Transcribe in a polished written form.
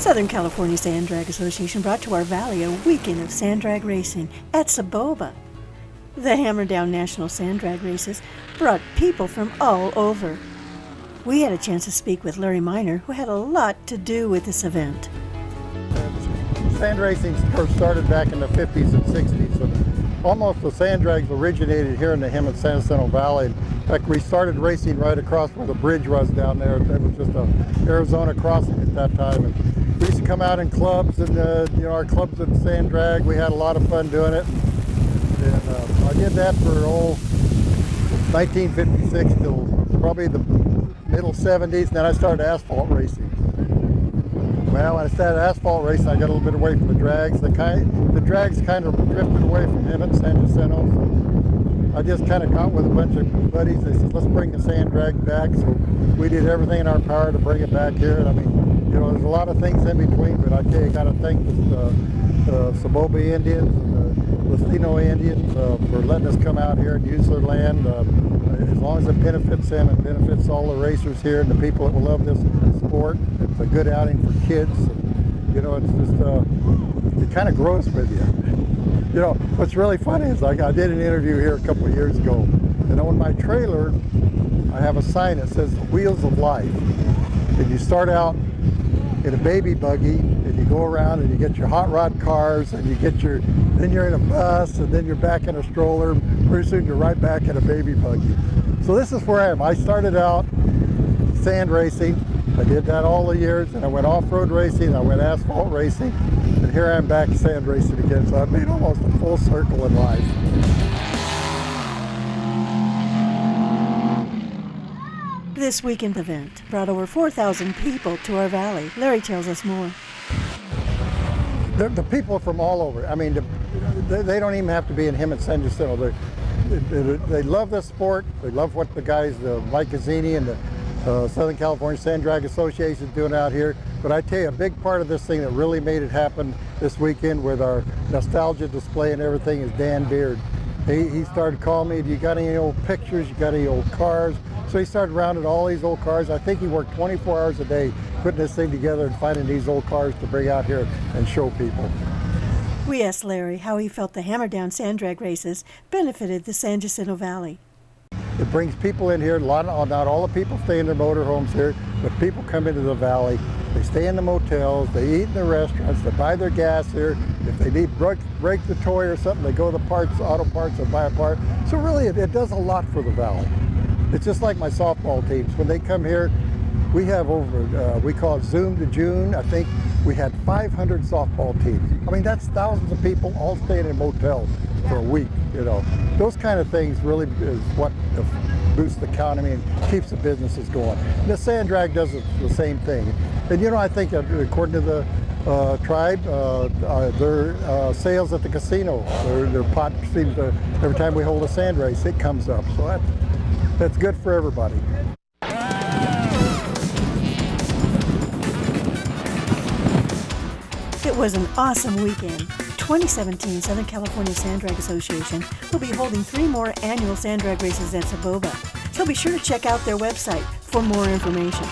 Southern California Sand Drag Association brought to our valley a weekend of sand drag racing at Soboba. The Hammerdown National Sand Drag Races brought people from all over. We had a chance to speak with Larry Miner, who had a lot to do with this event. Sand racing first started back in the 50s and 60s. So almost the sand drags originated here in the San Jacinto Valley. In fact, we started racing right across where the bridge was down there. It was just an Arizona crossing at that time. And we used to come out in clubs, and our clubs in sand drag. We had a lot of fun doing it. And I did that for 1956 till probably the middle 70s. And then I started asphalt racing. Well, when I started asphalt racing, I got a little bit away from the drags. The drags kind of drifted away from him at San Jacinto. So I just kind of got with a bunch of buddies. They said, let's bring the sand drag back. So we did everything in our power to bring it back here. And I mean, there's a lot of things in between, but I tell you, I got to thank the Soboba Indians and the Latino Indians for letting us come out here and use their land. As long as it benefits them, it benefits all the racers here and the people that will love this sport. It's a good outing for kids. And, it's just, it kind of grows with you. What's really funny is I did an interview here a couple of years ago, and on my trailer, I have a sign that says the wheels of life. And you start out in a baby buggy, and you go around and you get your hot rod cars, and then you're in a bus, and then you're back in a stroller. Pretty soon you're right back in a baby buggy. So this is where I am. I started out sand racing. I did that all the years, and I went off-road racing, I went asphalt racing, and here I am back sand racing again. So I've made almost a full circle in life. This weekend event brought over 4,000 people to our valley. Larry tells us more. The people from all over. I mean, they don't even have to be in San Jacinto. They love this sport. They love what the guys, Mike Gazzini and the Southern California Sand Drag Association is doing out here. But I tell you, a big part of this thing that really made it happen this weekend with our nostalgia display and everything is Dan Beard. He started calling me, you got any old pictures, you got any old cars? So he started rounding all these old cars. I think he worked 24 hours a day putting this thing together and finding these old cars to bring out here and show people. We asked Larry how he felt the Hammerdown sand drag races benefited the San Jacinto Valley. It brings people in here. Not all the people stay in their motorhomes here, but people come into the valley. They stay in the motels, they eat in the restaurants, they buy their gas here. If they need break the toy or something, they go to the auto parts and buy a part. So really, it does a lot for the valley. It's just like my softball teams. When they come here, we have we call it Zoom to June. I think we had 500 softball teams. I mean, that's thousands of people all staying in motels for a week, Those kind of things really is what boosts the economy and keeps the businesses going. And the sand drag does the same thing. And I think according to the tribe, their sales at the casino, their pot seems to, every time we hold a sand race, it comes up. So that's good for everybody. It was an awesome weekend. 2017 Southern California Sand Drag Association will be holding 3 more annual sand drag races at Soboba. So be sure to check out their website for more information.